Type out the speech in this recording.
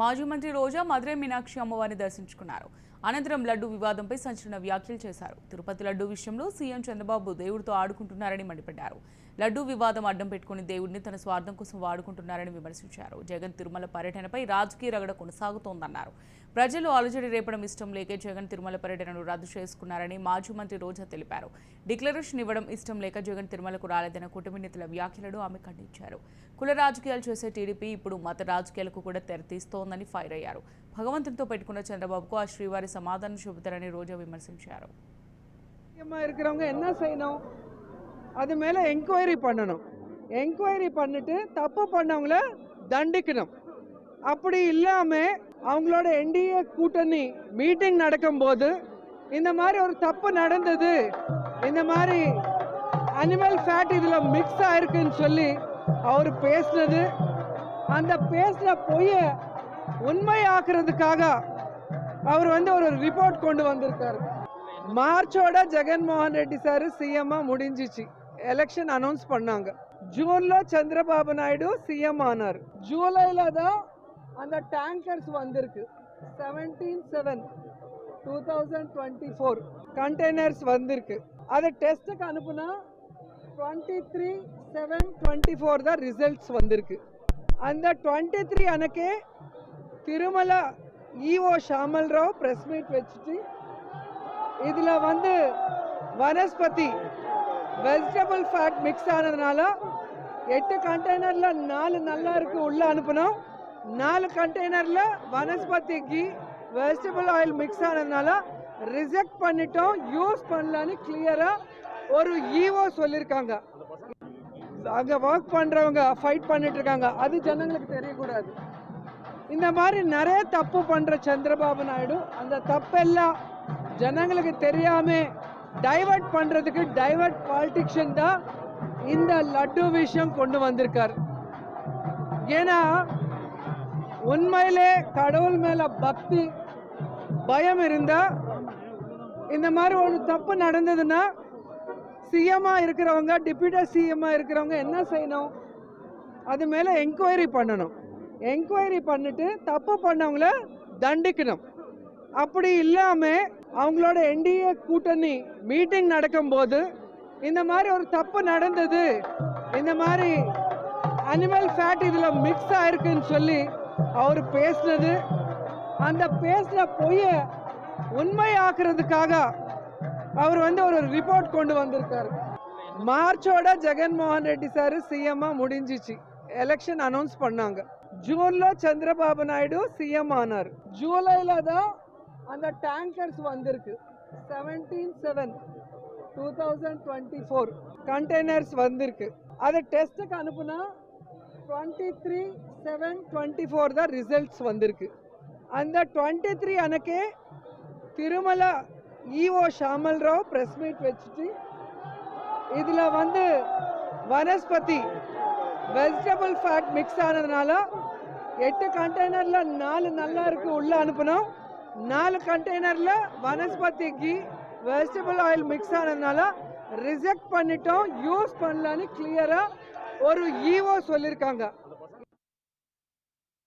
మాజీ మంత్రి రోజా మధురై మీనాక్షి అమ్మవారిని దర్శించుకున్నారు. అనంతరం లడ్డు వివాదంపై సంచలన వ్యాఖ్యలు చేశారు. తిరుపతి లడ్డు విషయంలో సీఎం చంద్రబాబు దేవుడితో ఆడుకుంటున్నారని మండిపడ్డారు. లడ్డు వివాదం అడ్డం పెట్టుకుని దేవుడిని తన స్వార్థం కోసం వాడుకుంటున్నారని విమర్శించారు. జగన్ తిరుమల పర్యటనపై రాజకీయ రగడ కొనసాగుతోందన్నారు. ప్రజలు అలజడి రేపడం ఇష్టం లేకే జగన్ తిరుమల పర్యటనను రద్దు చేసుకున్నారని మాజీ మంత్రి రోజా తెలిపారు. డిక్లరేషన్ ఇవ్వడం ఇష్టం లేక జగన్ తిరుమలకు రాలేదన్న కుటుంబ నేతల వ్యాఖ్యలను ఆమె ఖండించారు. కుల రాజకీయాలు చేసే టీడీపీ ఇప్పుడు మత రాజకీయాలకు కూడా తెరతీస్తోందని ఫైర్ అయ్యారు. భగవంతునితో పెట్టుకున్న చంద్రబాబుకు ఆ శ్రీవారి సమాధానం చెబుతారని రోజా విమర్శించారు. என்ன செய்யணும், அது மேல என்கொயரி பண்ணணும். என்கொயரி பண்ணிட்டு தப்பு பண்ணவங்கள தண்டிக்கணும். அப்படி இல்லாம அவங்களோட என்டிஏ கூட்டணி மீட்டிங் நடக்கும்போது இந்த மாதிரி ஒரு தப்பு நடந்தது, இந்த மாதிரி அனிமல் ஃபேட் இதுல மிக்ஸ் ஆயிருக்குன்னு சொல்லி அவர் பேசினது, அந்த பேசின பொய்ய உண்மையாக்குறதுக்காக அவர் ஒரு ரிப்போர்ட் கொண்டு வந்திருக்காரு. மார்ச்சோட ஜெகன்மோகன் ரெட்டி சார் சிஎம்மா முடிஞ்சிச்சு. எலெக்ஷன் அனௌன்ஸ் பண்ணாங்க. ஜூன்ல சந்திரபாபு நாயுடு சிஎம் ஆனார். ஜூலைல தான் அந்த டேங்கர்ஸ் வந்திருக்கு. 17/7/2024 கண்டெய்னர்ஸ் வந்திருக்கு. அதை டெஸ்ட்டுக்கு அனுப்புனா 23/7/24 தான் ரிசல்ட்ஸ் வந்திருக்கு. அந்த 23 அன்னைக்கே Tirumala EO Shyamala Rao press meet வச்சுட்டு இதுல வனஸ்பதி வெஜிடபிள் ஃபேட் மிக்ஸ் ஆனதுனால 8 கண்டெய்னர்ல 4 நல்லா இருக்கு உள்ள அனுப்பணும், 4 கண்டெய்னர்ல vanaspati ghee vegetable oil mix ஆனதுனால ரிஜெக்ட் பண்ணிட்டோம், யூஸ் பண்ணலான்னு கிளியரா ஒரு ஈஓ சொல்லியிருக்காங்க. அங்க ஒர்க் பண்றவங்க ஃபைட் பண்ணிட்டு இருக்காங்க, அது ஜனங்களுக்கு தெரியக்கூடாது. இந்த மாதிரி நிறைய தப்பு பண்ற சந்திரபாபு நாயுடு அந்த தப்பெல்லாம் ஜனங்களுக்கு தெரியாம டைவர்ட் பண்றதுக்கு டைவர்ட் பாலிட்டிக்ஷன் தான் இந்த லட்டு விஷயம் கொண்டு வந்திருக்கார். ஏன்னா உண்மையிலே கடவுள் மேல பக்தி பயம் இருந்தா இந்த மாதிரி ஒரு தப்பு நடந்ததுன்னா சிஎம்மா இருக்கிறவங்க, டிப்யூட்டி சிஎம்மா இருக்கிறவங்க என்ன செய்யணும், அது மேல என்கொயரி பண்ணணும். என்கொயரி பண்ணிட்டு தப்பு பண்ணவங்கள தண்டிக்கணும். அப்படி இல்லாம அவங்களோட என்டிஏ கூட்டணி மீட்டிங் நடக்கும்போது இந்த மாதிரி ஒரு தப்பு நடந்தது, இந்த மாதிரி அனிமல் ஃபேட் இதுல மிக்ஸ் ஆயிருக்குன்னு சொல்லி அவர் பேசினது, அந்த பேசின பொய்ய உண்மையாக்குறதுக்காக அவர் ஒரு ரிப்போர்ட் கொண்டு வந்திருக்காரு. மார்ச்சோட ஜெகன்மோகன் ரெட்டி சார் சிஎம்மா முடிஞ்சிச்சு. எலெக்ஷன் அனௌன்ஸ் பண்ணாங்க. ஜூன்ல சந்திரபாபு நாயுடு சிஎம் ஆனார். ஜூலைல தான் அந்த டேங்கர்ஸ் வந்திருக்கு. 17/7/2024 கண்டெய்னர்ஸ் வந்திருக்கு. அதை டெஸ்ட்டுக்கு அனுப்புனா 23/7/24 தான் ரிசல்ட்ஸ் வந்திருக்கு. அந்த 23 அன்னைக்கே Tirumala EO Shyamala Rao press meet வச்சுட்டு இதுல வனஸ்பதி வெஜிடபிள் ஃபேட் மிக்ஸ் ஆனதுனால 8 கண்டெய்னர்ல 4 நல்லா இருக்கு உள்ள அனுப்பணும், 4 கண்டெய்னர்ல vanaspati ghee vegetable oil mix ஆனதுனால ரிஜெக்ட் பண்ணிட்டோம், யூஸ் பண்ணலான்னு கிளியரா ஒரு ஈஓ சொல்லியிருக்காங்க.